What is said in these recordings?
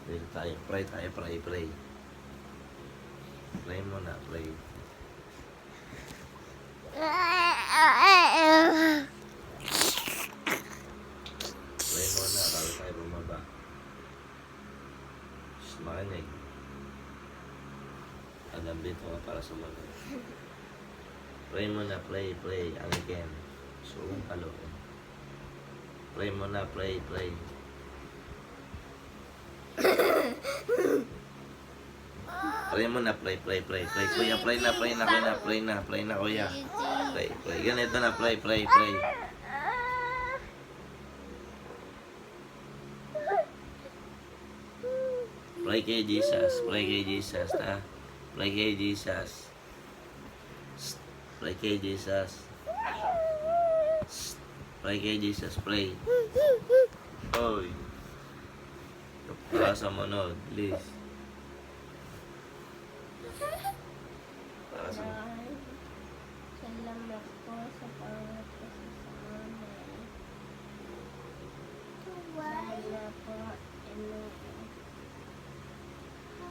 Dito tayo. Pray tayo. Pray. Pray muna. Pray. Pray muna. Bago tayo bumaba. Shhh, makinig. Alam dito ka para sumunod. Pray muna. Pray. And again. Suong palo. Pray muna. Pray. Pray muna, pray. Kuya, pray na, kuya. Pray. Ganito na, pray. Pray kay Jesus, ta? Pray kay Jesus. Pray kay Jesus, pray. Oy. Para sa monod, please. Para sa Salamat po sa bawat isa sa amin.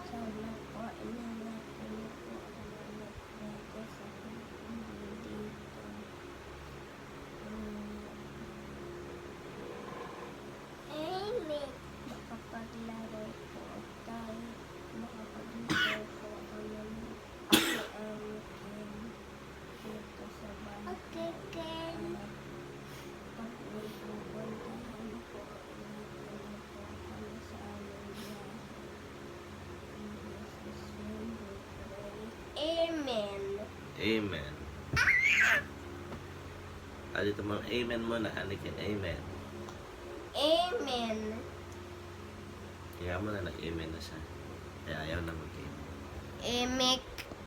Sana po inangat niyo po ang mga pwede sa hindi dito. Amen. Makapaglaro po tayo. Makapaglaro po kami dito sa bahay. Okay. Pag may pupuntahan po, kami sa aming bahay. Amen. Dito mo, amen muna, Anakin, amen. Amen. Kaya mo na nag-amen na siya. Kaya ayaw na mag-amen. Amen.